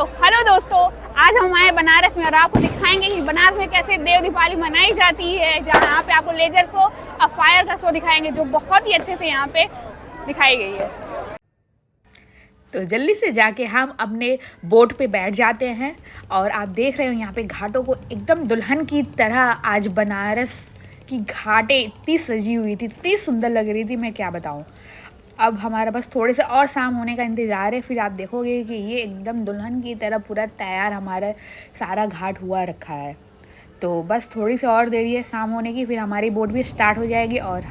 तो हेलो दोस्तों, आज हम आए बनारस में और आपको दिखाएंगे कि बनारस में कैसे देव दीपावली मनाई जाती है। जहाँ यहाँ पे आपको लेजर शो और फायर का शो दिखाएंगे जो बहुत ही अच्छे से यहाँ पे दिखाई गई है। तो जल्दी से जाके हम अपने बोट पे बैठ जाते हैं और आप देख रहे हो यहाँ पे घाटों को एकदम दुल्हन की तरह आज बनारस की घाटें इतनी सजी हुई थी, इतनी सुंदर लग रही थी, मैं क्या बताऊँ। अब हमारा बस थोड़े से और शाम होने का इंतज़ार है, फिर आप देखोगे कि ये एकदम दुल्हन की तरह पूरा तैयार हमारा सारा घाट हुआ रखा है। तो बस थोड़ी सी और देरी है शाम होने की, फिर हमारी बोट भी स्टार्ट हो जाएगी और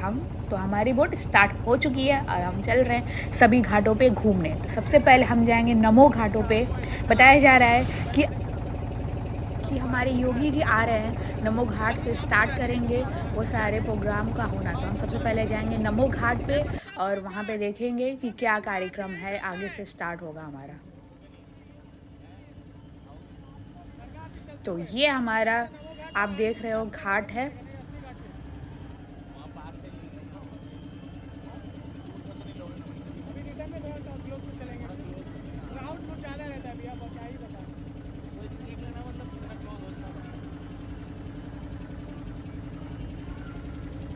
हमारी बोट स्टार्ट हो चुकी है और हम चल रहे हैं सभी घाटों पे घूमने। तो सबसे पहले हम जाएंगे नमो घाटों पे। बताया जा रहा है कि हमारे योगी जी आ रहे हैं, नमो घाट से स्टार्ट करेंगे वो सारे प्रोग्राम का होना। तो हम सबसे पहले जाएंगे नमो घाट पे और वहाँ पे देखेंगे कि क्या कार्यक्रम है, आगे से स्टार्ट होगा हमारा। तो ये हमारा आप देख रहे हो घाट है।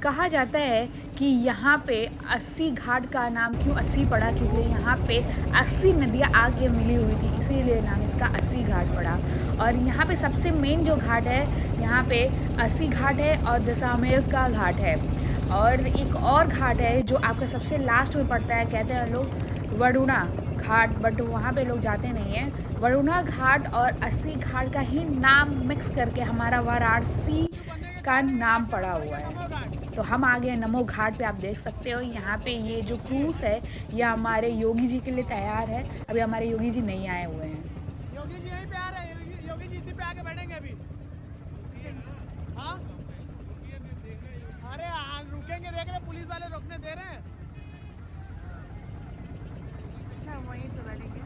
कहा जाता है कि यहाँ पे 80 घाट का नाम क्यों 80 पड़ा, क्योंकि यहाँ पे 80 नदियाँ आके मिली हुई थी, इसीलिए नाम इसका 80 घाट पड़ा। और यहाँ पे सबसे मेन जो घाट है, यहाँ पे 80 घाट है और दशाश्वमेध का घाट है और एक और घाट है जो आपका सबसे लास्ट में पड़ता है, कहते हैं लोग वरुणा घाट, बट वहाँ पे लोग जाते नहीं हैं। वरुणा घाट और 80 घाट का ही नाम मिक्स करके हमारा वाराणसी का नाम पड़ा हुआ है। तो हम आ गए नमो घाट पे। आप देख सकते हो यहाँ पे ये जो क्रूज है यह हमारे योगी जी के लिए तैयार है। अभी हमारे योगी जी नहीं आए हुए हैं। योगी जी यहीं पे आ रहे हैं, योगी जी इसी पे आके बैठेंगे अभी। हाँ, अरे रुकेंगे, देख रहे पुलिस वाले रोकने दे रहे हैं। अच्छा, वहीं पे बैठेंगे।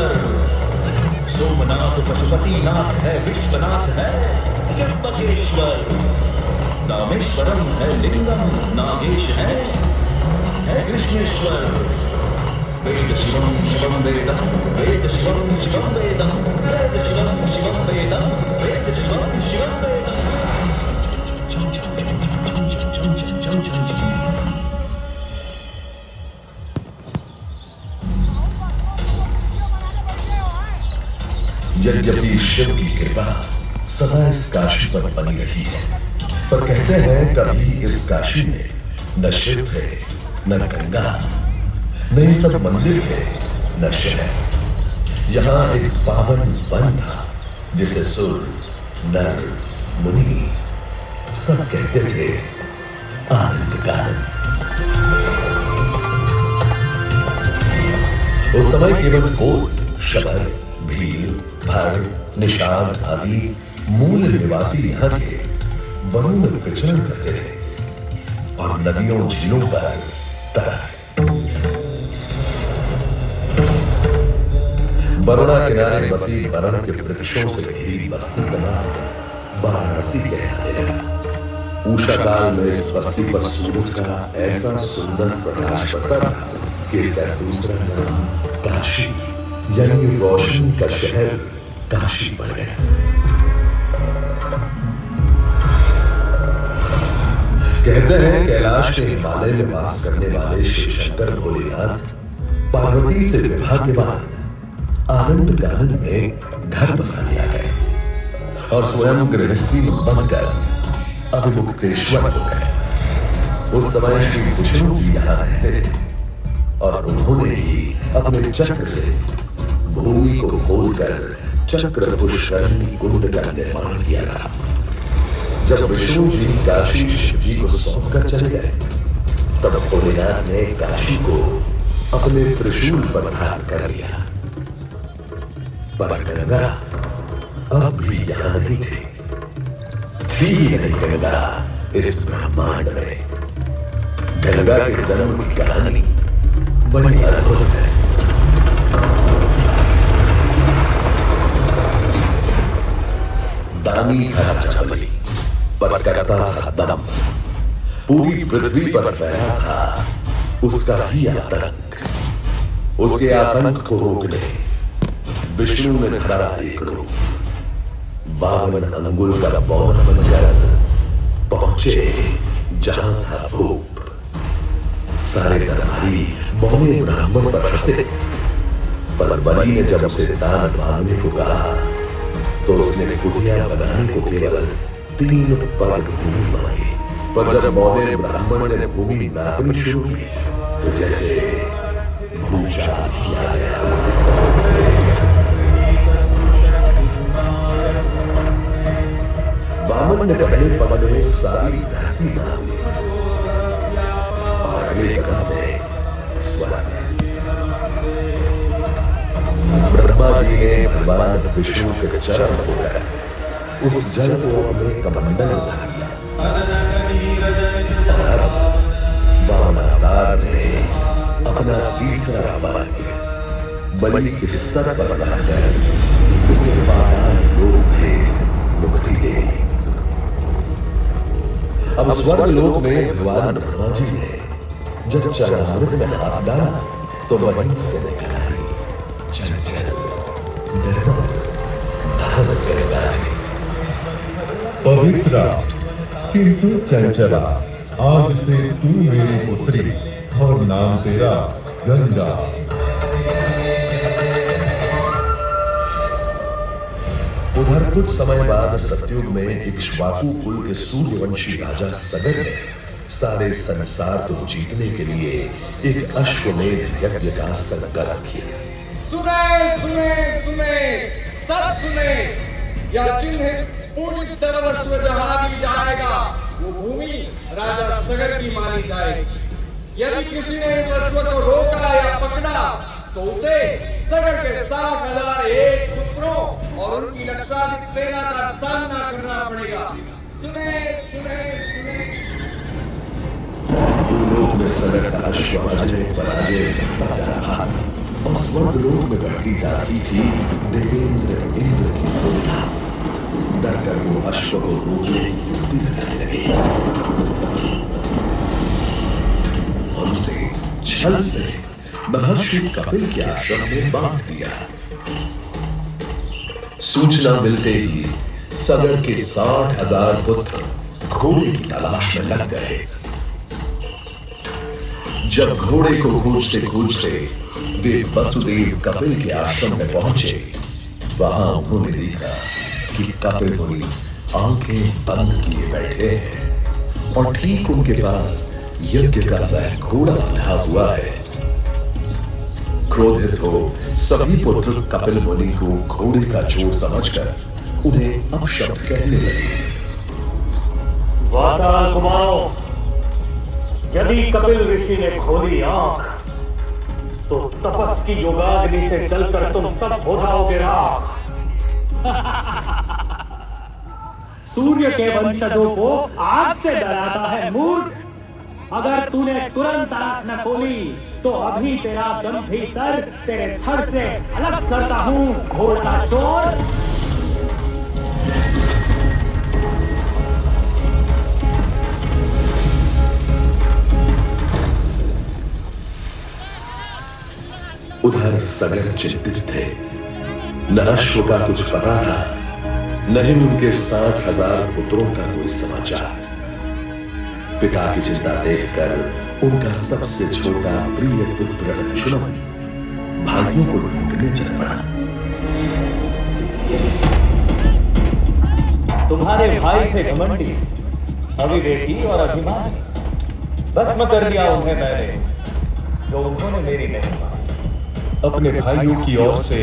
ईश्वर। सोमनाथ पशुपतिनाथ है, विश्वनाथ है, त्र्यंबकेश्वर। रामेश्वरम है लिंगम, नागेश है कृष्णेश्वर। वेद शिवम शिवम वेदम, वेद शिवम शिवम वेदम, वेद शिवम शिवम वेदम, वेद शिवम शिवम वेदम। यद्यपि शिव की कृपा सदा इस काशी पर बनी रही है, पर कहते हैं कभी इस काशी में न शिव थे, न गंगा, न ये सब मंदिर थे, न शहर। यहाँ एक पावन वन था जिसे सुर, नर, मुनि सब कहते थे आनंद कानन। उस समय केवल कोट, शबर, भील, भर, निषाद आदि मूल निवासी यहाँ के वनों में विचरण करते थे और नदियों झीलों पर तरह। वरुणा किनारे बसी वरण के वृक्षों से घिरी बस्ती का नाम वाराणसी कहलाने लगा। उषा काल में इस बस्ती पर सूरज का ऐसा सुंदर प्रकाश पड़ता था कि इसका दूसरा नाम काशी यानी रोशनी का शहर काशी पड़ गया। कहते हैं कैलाश के हिमालय में वास करने वाले शिव शंकर भोलेनाथ पार्वती से विवाह के बाद आनंद कानन में घर बसा लिया गए और स्वयं गृहस्थी बनकर अविमुक्तेश्वर हो गए। उस समय श्री विष्णु जी यहाँ रहते थे और उन्होंने ही अपने चक्र से भूमि को खोदकर चक्र पुष्करणी कुंड का निर्माण किया था। जब विष्णु जी काशी शिव जी को सौंपकर चले गए, तब भोलेनाथ ने काशी को अपने त्रिशूल पर धारण कर लिया। पर गंगा अब भी यहाँ नहीं थी ही नहीं गंगा इस ब्रह्मांड में। गंगा के जन्म की कहानी बड़ी अद्भुत है। दानी था चबली पर करता था दम, पूरी पृथ्वी पर फैला था उसका ही आतंक। उसके आतंक को रोकने विष्णु ने धरा एक रूप, 52 अंगुल का बौर बनकर पहुंचे जहां था भूप। सारे दरबारी बौने ब्राह्मण पर हंसे, पर बलि ने जब उसे दान मांगने को कहा तो उसने कुटिया बनाने को केवल 3 पग भूमि मांगी। पर जब बौने ब्राह्मण ने भूमि नापनी शुरू की तो जैसे भूचाल ही आ गया। वामन ने पहले पग में सारी धरती नाप ली और अगले कदम में स्वर्ग। ब्रह्मा जी ने भगवान विष्णु के चरण होकर उस जल को अपने कमंडल में भर दिया और अब वामनावतार ने अपना तीसरा पग बलि के सर पर रखकर उसे पाताल लोक भेद मुक्ति दे दी। अब स्वर्ग लोक में भगवान ब्रह्मा जी ने जब चरणामृत में हाथ डाला तो वहीं से निकल आई चंचल निर्मल धारण गंगा जी। पवित्रा किंतु चंचला, आज से तू मेरी पुत्री और नाम तेरा गंगा। उधर कुछ समय बाद सतयुग में इक्ष्वाकु कुल के सूर्यवंशी राजा सगर ने सारे संसार को जीतने के लिए एक अश्वमेध यज्ञ का संकल्प किया। सुने सुने सुने सब सुने, यह चिन्ह पूजित सर्वस्व जहां भी जाएगा वो भूमि राजा सगर की मानी जाएगी। यदि किसी ने इस अश्व को रोका या पकड़ा तो उसे सगर के 60,001 पुत्रों और उनकी लक्षाधिक सेना का सामना करना पड़ेगा। सुने सुने सुने। भूलोक में सगर का अश्व अजय पराजय बढ़ता जा रहा था। और स्वर्गलोक में बढ़ती जा रही थी देवेंद्र इंद्र की तुलना। डरकर वो अश्व को रोकने की युक्ति लगाने लगे और उसे छल से महर्षि कपिल के आश्रम में बांध दिया। सूचना मिलते ही सगर के 60,000 पुत्र घोड़े की तलाश में लग गए। जब घोड़े को खोजते खोजते वे वसुदेव कपिल के आश्रम में पहुंचे, वहां उन्होंने देखा कि कपिल मुनि आंखें बंद किए बैठे हैं और ठीक उनके पास यज्ञ का वह घोड़ा बंधा हुआ है। क्रोधित हो सभी पुत्र कपिल मुनि को घोड़े का चोट समझकर उन्हें अपशब्द कहने लगे। वाचा कुमारो, यदि कपिल ऋषि ने खोली आंख तो तपस की योगाग्नि से जलकर तुम सब हो जाओगे राख। सूर्य के वंशजों को आग से डराता है मूर्ख। अगर तूने तुरंत आंख न खोली तो अभी तेरा गंभीर सर तेरे धड़ से अलग करता हूं, घोड़ा चोर। उधर सगर चिंतित थे। न अश्व का कुछ पता था, न ही उनके 60,000 पुत्रों का कोई समाचार। पिता की चिंता देखकर उनका सबसे छोटा प्रिय पुत्र अंशुमन भाइयों को ढूंढने चल पड़ा। तुम्हारे भाई थे घमंडी, अविवेकी और अभिमानी। भस्म कर दिया उन्हें मैंने, जो उन्होंने मेरी नहीं मानी। अपने भाइयों की ओर से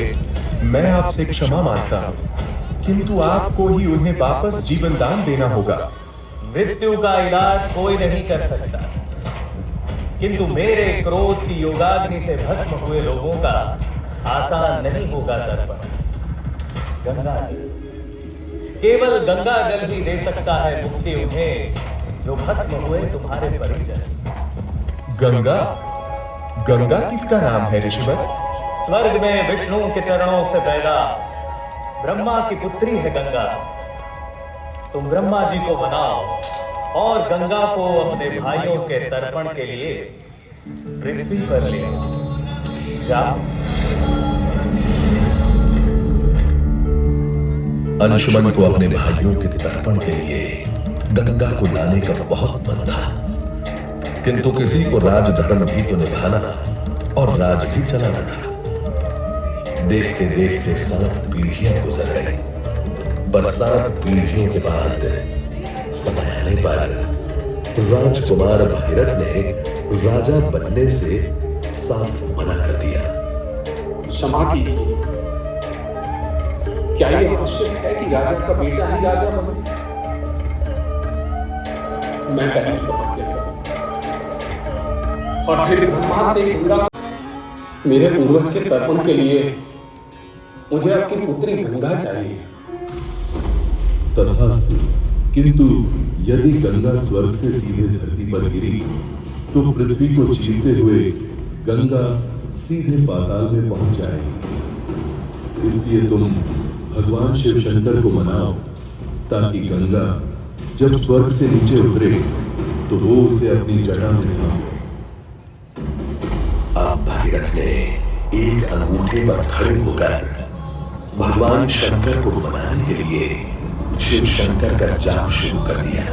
मैं आपसे क्षमा मांगता हूं, किंतु आपको ही उन्हें वापस जीवन दान देना होगा। मृत्यु का इलाज कोई नहीं कर सकता, किंतु मेरे क्रोध की योगाग्नि से भस्म हुए लोगों का आसान नहीं होगा तर्पण। गंगा जल, केवल गंगा जल ही दे सकता है मुक्ति उन्हें, जो भस्म हुए तुम्हारे परिजन। गंगा? गंगा किसका नाम है ऋषिवर? स्वर्ग में विष्णु के चरणों से पैदा ब्रह्मा की पुत्री है गंगा। तुम ब्रह्मा जी को मनाओ और गंगा को अपने भाइयों के तर्पण के लिए पृथ्वी पर ले जाओ। अंशुमन को अपने भाइयों के तर्पण के लिए गंगा को लाने का बहुत मन था, किंतु किसी को राजधर्म भी तो निभाना और राज भी चलाना था। देखते देखते 7 पीढ़ियां गुजर गई, पर 7 पीढ़ियों के बाद समय आने पर राजकुमार भगीरथ ने राजा बनने से साफ मना कर दिया। क्षमा कीजिए, क्या ये आवश्यक है कि राजा का बेटा ही राजा बने? मैं पहले तपस्या करूं और फिर ब्रह्मा से गंगा। मेरे पूर्वज के तर्पण के लिए मुझे आपकी पुत्री गंगा चाहिए। तथास्तु, किंतु यदि गंगा स्वर्ग से सीधे धरती पर गिरी तो पृथ्वी को चीरते हुए गंगा सीधे पाताल में पहुंच जाएगी। इसलिए तुम भगवान शिव शंकर को मनाओ, ताकि गंगा जब स्वर्ग से नीचे उतरे तो वो उसे अपनी जटा में थाम ले। अब भगीरथ ने एक अंगूठे पर खड़े होकर भगवान शंकर को मनाने के लिए शिव शंकर का जाप शुरू कर दिया।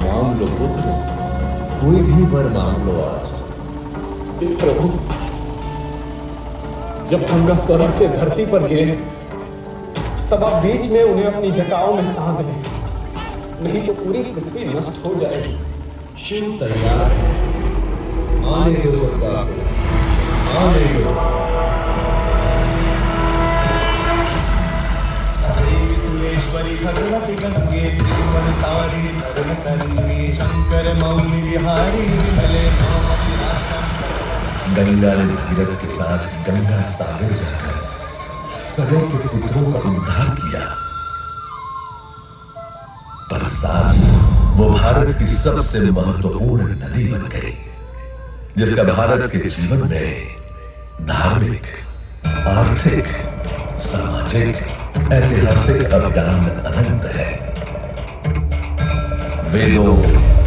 मांग लो पुत्र, कोई भी वर मांग लो आज। प्रभु, जब गंगा स्वर्ग से धरती पर गिरे तब आप बीच में उन्हें अपनी जटाओं में सांध लें, नहीं तो पूरी पृथ्वी नष्ट हो जाएगी। शिव तैयार है, आने दो गंगा को, आने दो। सुरेश्वरी भगवती गंगे त्रिपुरतारी शरणकरणी शंकर मौनि विहारी विमले। गंगा ने भगीरथ के साथ गंगा सागर जाकर सगर के पुत्रों का उद्धार किया और साथ वो भारत की सबसे महत्वपूर्ण नदी बन गई, जिसका भारत के जीवन में धार्मिक, आर्थिक, सामाजिक, ऐतिहासिक अभिदान अनंत है। वेदों,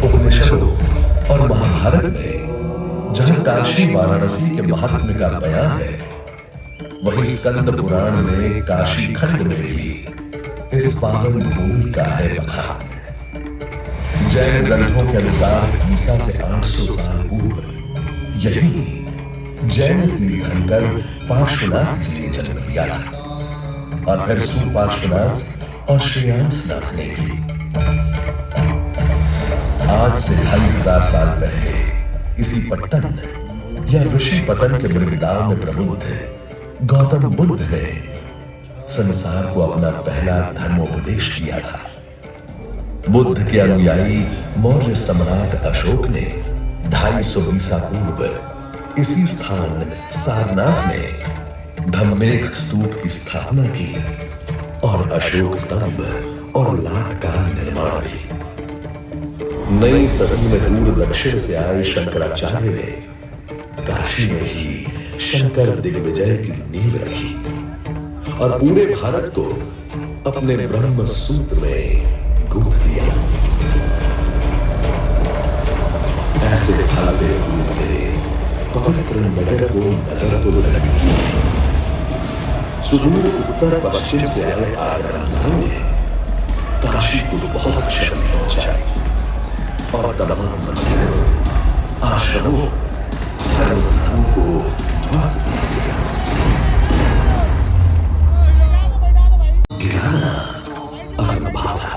उपनिषदों और महाभारत में जहां काशी वाराणसी के महात्म्य का बयान है, वही स्कंद पुराण में काशी खंड में भी इस पावन भूमि का है बखान। जैन ग्रंथों के अनुसार ईसा से 800 साल पूर्व यही जैन तीर्थंकर पार्श्वनाथ जी ने जन्म लिया था और फिर सुपार्श्वनाथ और श्रेयांसनाथ ने भी। आज से 2500 साल पहले इसी पट्टन या ऋषि पतन के मृगदाव में प्रबुद्ध गौतम बुद्ध ने संसार को अपना पहला धर्मोपदेश किया था। बुद्ध के अनुयायी मौर्य सम्राट अशोक ने 250 ईसा पूर्व इसी स्थान सारनाथ में धम्मेक स्तूप की स्थापना की और अशोक स्तंभ और लाट का निर्माण भी। नई सदी में दूर दक्षिण से आए शंकराचार्य ने काशी में ही शंकर दिग्विजय की नींव रखी और पूरे भारत को अपने ब्रह्म सूत्र में गूंथ दिया। ऐसे फलते फूलते पवित्र नगर को नजर तो लगी। सुदूर उत्तर पश्चिम से आए आगमन ने काशी को बहुत क्षति पहुंचाई और तमाम मंदिरों, आश्रमों, धर्मस्थलों को ध्वस्त किया। गिराना असंभव था।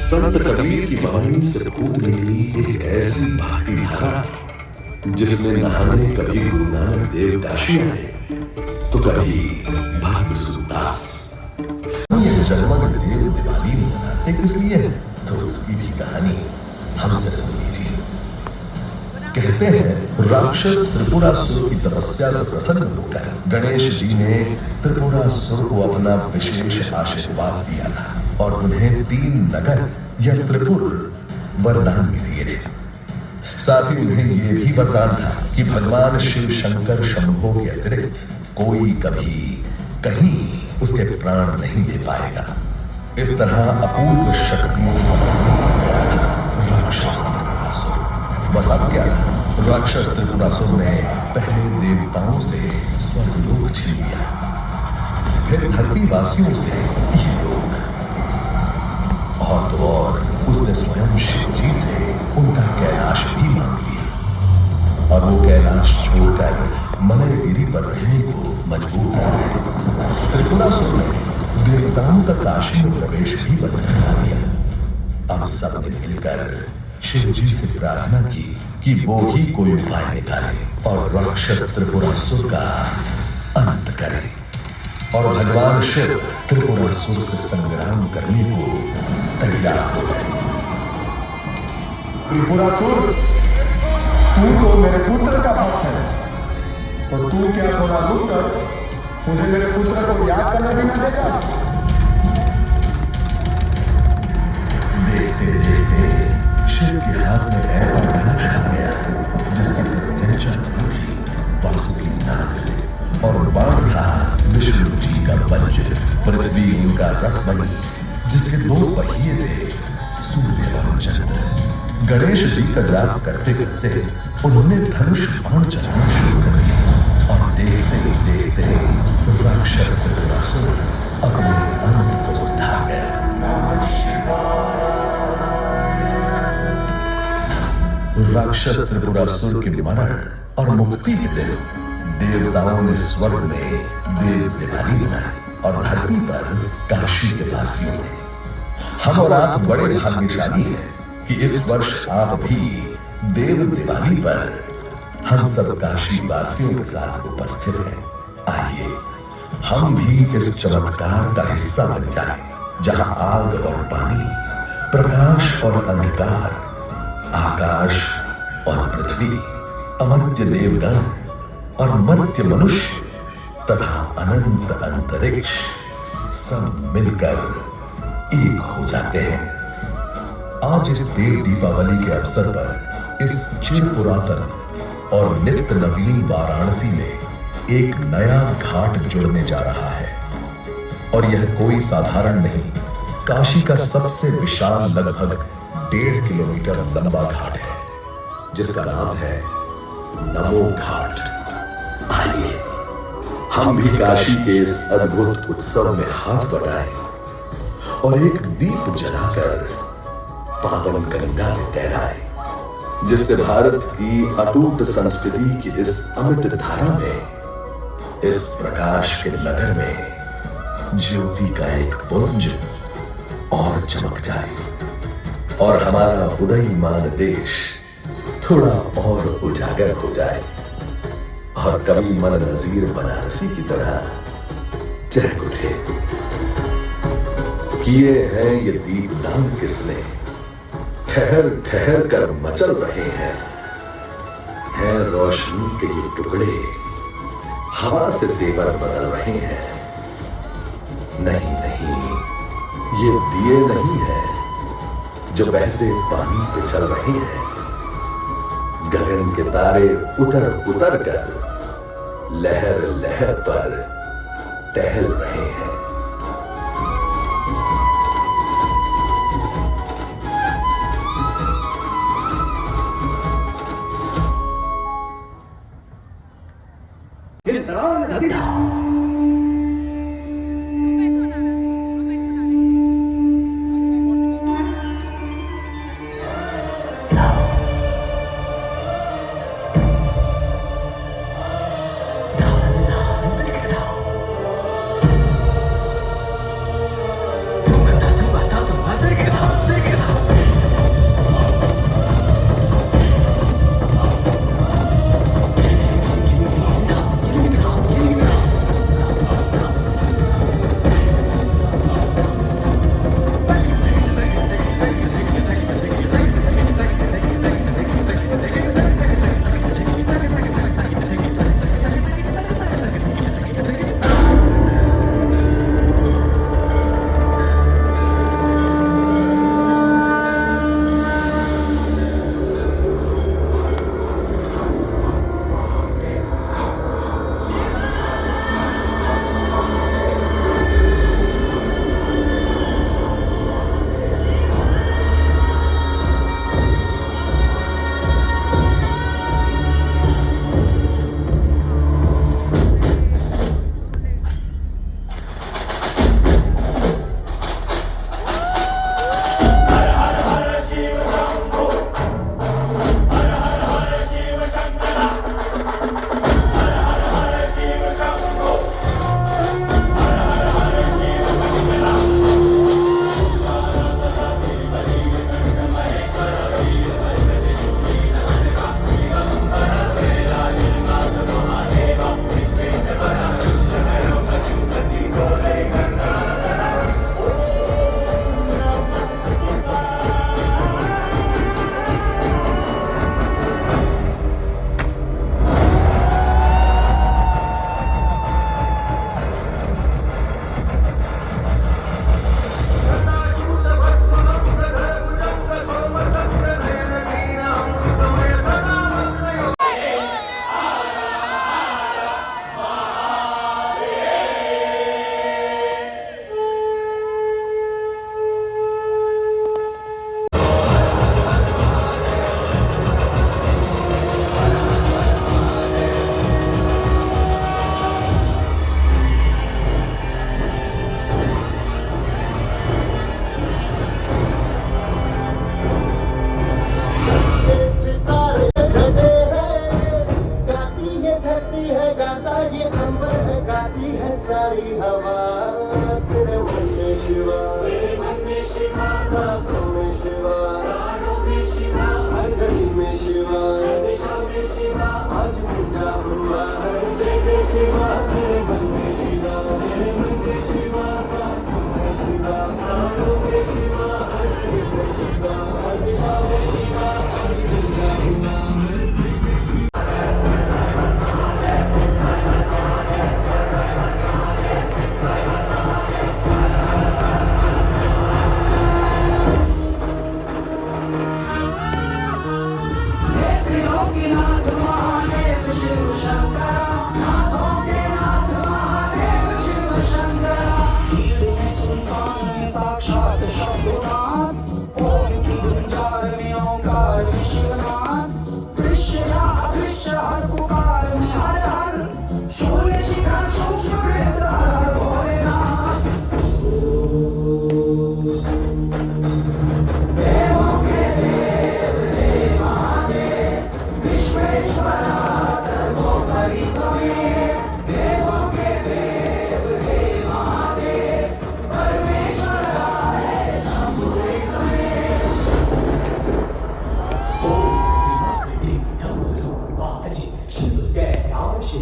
संत कबीर की वाणी से फूट निकली एक ऐसी भक्ति धारा जिसमें नहाने कभी गुरु नानक देव काशी आए तो कभी भक्त सूरदास। ये जगमग देव दिवाली मनाते किस लिए है, तो उसकी भी कहानी हमसे सुन लीजिए। कहते हैं राक्षस त्रिपुरासुर की तपस्या से प्रसन्न होकर गणेश जी ने त्रिपुरासुर को अपना विशेष आशीर्वाद दिया था और उन्हें 3 नगर या त्रिपुर वरदान भी दिए थे। साथ ही उन्हें यह भी वरदान था कि भगवान शिव शंकर शंभो के अतिरिक्त कोई कभी कहीं उसके प्राण नहीं दे पाएगा। इस तरह अपूर्व शक्तियों का राक्षस त्रिपुरासुर। बस अब क्या था, राक्षस त्रिपुरासुर ने पहले देवताओं से स्वर्गलोक छीन लिया, फिर धरती वासियों से ये लोग, और तो और उसने स्वयं शिव जी से उनका कैलाश भी मांग लिया और वो कैलाश छोड़कर मलयगिरी पर रहने को मजबूर कर गए। त्रिपुरासुर ने देवताओं का काशी में प्रवेश भी बंद करा दिया। अब सबने मिलकर शिव जी से प्रार्थना की कि वो ही कोई उपाय निकाले और राक्षस त्रिपुरासुर का अंत करे। और भगवान शिव त्रिपुरासुर से संग्राम करने को तैयार हो गए। त्रिपुरासुर, तू तो मेरे पुत्र का भक्त है, तो तू क्या थोड़ा रुक कर मुझे मेरे पुत्र को याद करने भी न देगा? देखते देखते शिव के हाथ में ऐसा धनुष आ गया जिसकी प्रत्यंचा बनी थी वासुकी नाग से, और बाण था विष्णु जी का वज्र, पृथ्वी उनका रथ बनी जिसके 2 पहिए थे, सूर्य और चंद्र। गणेश जी का जाप करते करते उन्होंने धनुष बाण चलाना शुरू कर दिया और देखते ही देखते राक्षस त्रिपुरासुर अपने अंत को सिधा गया। राक्षस त्रिपुरासुर के मरण और मुक्ति के दिन देवताओं ने स्वर्ग में देव दिवाली मनाई और धरती पर काशी के वासियों ने। हम और आप बड़े भाग्यशाली हैं कि इस वर्ष आप भी देव दिवाली पर हम सब काशी वासियों के साथ उपस्थित हैं। आइए हम भी इस चमत्कार का हिस्सा बन जाएं, जहां आग और पानी, प्रकाश और अंधकार, आकाश और पृथ्वी, अमर्त्य देवगण और मर्त्य मनुष्य तथा अनंत अंतरिक्ष सब मिलकर एक हो जाते हैं। आज इस देव दीपावली के अवसर पर इस चिर पुरातन और नित्य नवीन वाराणसी में एक नया घाट जुड़ने जा रहा है। और यह कोई साधारण नहीं, काशी का सबसे विशाल लगभग 1.5 किलोमीटर लंबा घाट है, जिसका नाम है नमो घाट। आइए हम भी काशी के इस अद्भुत उत्सव में हाथ बटाएं और एक दीप जलाकर पावन गंगा में तैराएं, जिससे भारत की अटूट संस्कृति की इस अमृत धारा में, इस प्रकाश के नगर में ज्योति का एक पुंज और चमक जाए और हमारा उदयमान देश थोड़ा और उजागर हो जाए और कभी मन नजीर बनारसी की तरह चहक उठे। किए हैं ये दीपदान किसने, ठहर ठहर कर मचल रहे हैं रोशनी के ये टुकड़े, हवा से तेवर बदल रहे हैं। नहीं नहीं, ये दिए नहीं हैं जो बहते पानी पे चल रहे हैं। गगन के तारे उतर उतर कर लहर लहर पर टहल रहे हैं।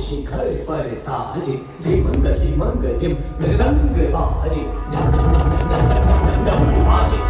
शिखर पर साजे धिमंग धिमंग धिम मृदंग बाजे बाजे